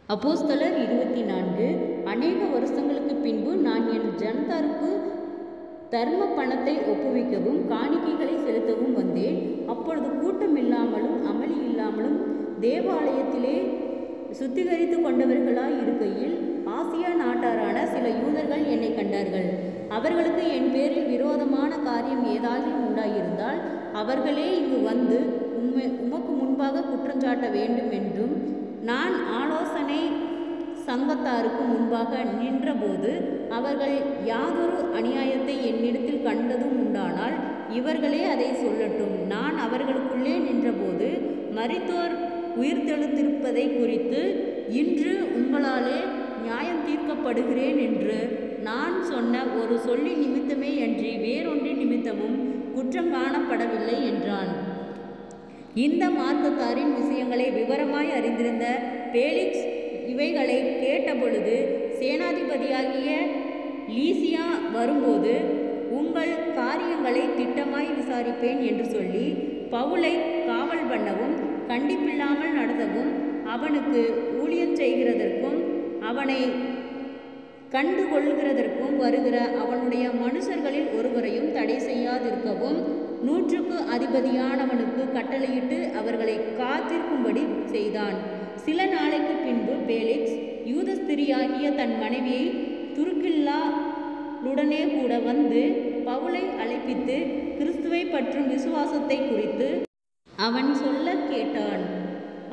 அப்போஸ்தலர் 24. அநேக வருஷங்களுக்கு பின்பு நான் என் ஜனத்தாருக்கு தர்ம பணத்தை ஒப்புவிக்கவும் காணிக்கைகளை செலுத்தவும் வந்தேன். அப்பொழுது கூட்டம் இல்லாமலும் அமளி இல்லாமலும் தேவாலயத்திலே சுத்திகரித்து கொண்டவர்களாய் இருக்கையில் ஆசியா நாட்டாரான சில யூதர்கள் என்னை கண்டார்கள். அவர்களுக்கு என் பேரில் விரோதமான காரியம் ஏதாவது உண்டாயிருந்தால் அவர்களே இங்கு வந்து உமக்கு முன்பாக குற்றஞ்சாட்ட வேண்டும் என்றும் நான் ஆலோசனை சங்கத்தாருக்கு முன்பாக நின்றபோது அவர்கள் யாதொரு அநியாயத்தை என்னிடத்தில் கண்டதும் உண்டானால் இவர்களே அதை சொல்லட்டும். நான் அவர்களுக்குள்ளே நின்றபோது மரித்தோர் உயிர்த்தெழுந்திருப்பதை குறித்து இன்று உங்களாலே நியாயம் தீர்க்கப்படுகிறேன் என்று நான் சொன்ன ஒரு சொல்லி நிமித்தமே அன்றி வேறொன்றின் நிமித்தமும் குற்றம் காணப்படவில்லை என்றான். இந்த மார்க்கத்தாரின் விஷயங்களை விவரமாய் அறிந்திருந்த பேலிக்ஸ் இவைகளை கேட்டபொழுது சேனாதிபதியாகிய லீசியா வரும்போது உங்கள் காரியங்களை திட்டமாய் விசாரிப்பேன் என்று சொல்லி பவுலை காவல் பண்ணவும் கண்டிப்பில்லாமல் நடத்தவும் அவனுக்கு ஊழியம் செய்கிறதற்கும் அவனை கண்டுகொள்கிறதற்கும் வருகிற அவனுடைய மனுஷர்களில் ஒருவரையும் தடை செய்யாதிருக்கவும் 100க்கு அதிபதியானவனுக்கு கட்டளையிட்டு அவர்களை காத்திருக்கும்படி செய்தான். சில நாளைக்கு பின்பு பேலிக்ஸ் யூத ஸ்திரியாகிய தன் மனைவியை துருக்கில்லாளுடனே கூட வந்து பவுலை அழைப்பித்து கிறிஸ்துவை பற்றும் விசுவாசத்தை குறித்து அவன் சொல்ல கேட்டான்.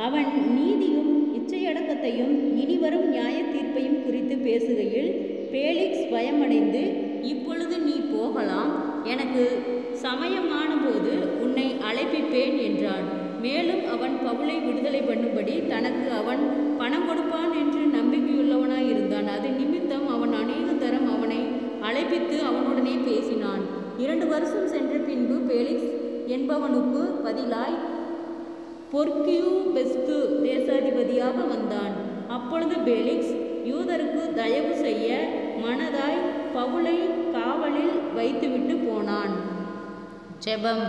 அவன் நீதியும் இச்சையடக்கத்தையும் இனிவரும் நியாய தீர்ப்பையும் குறித்து பேசுகையில் பேலிக்ஸ் பயமடைந்து, இப்பொழுது நீ போகலாம், எனக்கு சமயமான போது உன்னை அழைப்பிப்பேன் என்றான். மேலும் அவன் பவுலை விடுதலை பண்ணும்படி தனக்கு அவன் பணம் கொடுப்பான் என்று நம்பிக்கையுள்ளவனாய் இருந்தான். அது நிமித்தம் அவன் அநேக தரம் அவனை அழைப்பித்து அவனுடனே பேசினான். 2 வருஷம் சென்ற பின்பு பேலிக்ஸ் என்பவனுக்கு பதிலாய் பொர்க்கியூ பெஸ்து தேசாதிபதியாக வந்தான். அப்பொழுது பேலிக்ஸ் யூதருக்கு தயவு செய்ய மனதாய் பவுலை காவலில் வைத்துவிட்டு போனான். ஜெபம்.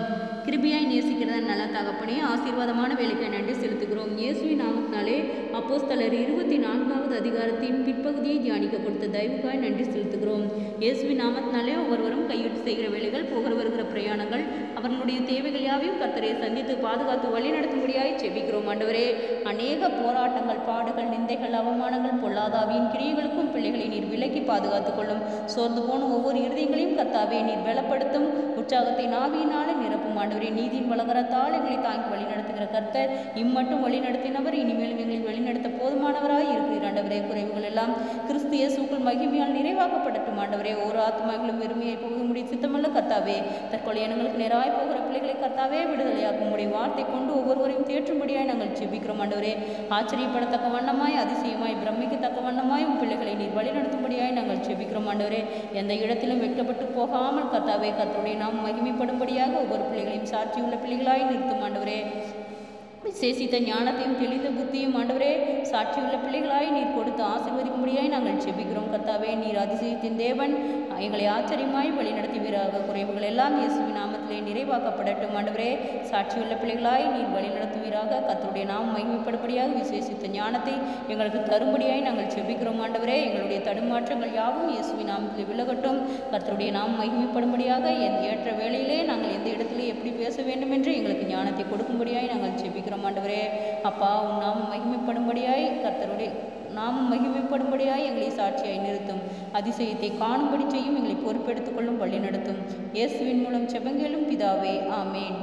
கிருபையாய் நேசிக்கிறத நல்ல தகப்பனே, ஆசீர்வாதமான வேலைக்காய் நன்றி செலுத்துகிறோம். இயேசுவின் நாமத்தினாலே அப்போஸ்தலர் 24வது அதிகாரத்தின் பிற்பகுதியை தியானிக்க கொடுத்த தயவுக்காய் நன்றி செலுத்துகிறோம். இயேசுவின் நாமத்தினாலே ஒவ்வொருவரும் கையிட்டு செய்கிற வேலைகள், போகிற வருகிற பிரயாணங்கள், அவர்களுடைய தேவைகள் யாவையும் கர்த்தரை சந்தித்து பாதுகாத்து வழி நடத்தும்படியாய் செபிக்கிறோம். ஆண்டவரே, அநேக போராட்டங்கள், பாடுகள், நிந்தைகள், அவமானங்கள், பொல்லாதாவியின் கிரியைகளுக்கும் பிள்ளைகளை நீர் விலக்கி பாதுகாத்துக் கொள்ளும். சோர்ந்து போன ஒவ்வொரு இருதயங்களையும் கர்த்தாவே நீர் பலப்படுத்தும். உற்சாகத்தை நாவியினாலே நிரப்பும். ஆண்டவரே, நீதியின் வளகரத்தால் எங்களை தாங்கி வழி நடத்துகிற கர்த்தர் இம்மட்டும் வழி நடத்தினவர் இனிமேலும் எங்களை வழிநடத்த போதுமானவராய் இருக்கிறீர். ஆண்டவரே, குறைவுகள் எல்லாம் கிறிஸ்து இயேசுக்குள் மகிமையால் நிறைவாக்கப்படட்டும். ஆண்டவரே, ஒரு ஆத்மாக்களும் வெறுமையை போக முடிய சித்தமல்ல கர்த்தாவே. தற்கொலை எண்ணங்களுக்கு நேராய் போகிற பிள்ளைகளை கர்த்தாவே விடுதலையாக்கும் உடைய வார்த்தை கொண்டு ஒவ்வொருவரையும் தேற்றும்படியாய் நாங்கள் ஜெபிக்கிறோம். ஆண்டவரே, ஆச்சரியப்படத்தக்க வண்ணமாய், அதிசயமாய், பிரமிக்கத்தக்க வண்ணமாய் உன் பிள்ளைகளை நீர் வழி நடத்தும்படியாய் நாங்கள் ஜெபிக்கிறோம். ஆண்டவரே, எந்த இடத்திலும் வெட்கப்பட்டு போகாமல் கர்த்தாவே கர்த்தருடைய நாம் மகிமைப்படும்படியாக ஒவ்வொரு பிள்ளைகளையும் சாட்சியுள்ள பிள்ளைகளாய் நிறுத்தும். ஆண்டவரே, விசேஷித்த ஞானத்தையும் தெளிந்த புத்தியும் ஆண்டவரே சாட்சியுள்ள பிள்ளைகளாய் நீர் கொடுத்து ஆசீர்வதிக்கும்படியாய் நாங்கள் செபிக்கிறோம். கர்த்தாவே, நீர் அதிசயத்தின் தேவன், எங்களை ஆச்சரியமாய் வழி நடத்துவீராக. குறைவுகள் எல்லாம் இயேசுவின் நாமத்திலே நிறைவாக்கப்படட்டும். ஆண்டவரே, சாட்சியுள்ள பிள்ளைகளாய் நீர் வழி நடத்துவீராக. கர்த்தருடைய நாம் மகிமைப்படும்படியாக விசேஷித்த ஞானத்தை எங்களுக்கு தரும்படியாய் நாங்கள் செபிக்கிறோம். ஆண்டவரே, எங்களுடைய தடுமாற்றங்கள் யாவும் இயேசுவின் நாமத்திலே விலகட்டும். கர்த்தருடைய நாம் மகிமைப்படும்படியாக ஏற்ற வேளையிலே நாங்கள் எந்த இடத்திலே எப்படி பேச வேண்டும் என்று எங்களுக்கு ஞானத்தை கொடுக்கும்படியாய் நாங்கள் செபிக்கிறோம். ஆண்டவரே, அப்பா, உன் நாமம் மகிமைப்படும்படியாய், கர்த்தருடைய நாமம் மகிமைப்படும்படியாய் எங்களை சாட்சியாய் நிறுத்தும். அதிசயத்தை காணும்படி செய்யும். எங்களை பொறுப்பெடுத்துக் கொள்ளும், வழி நடத்தும். இயேசுவின் மூலம் செபங்கேளும் பிதாவே, ஆமேன்.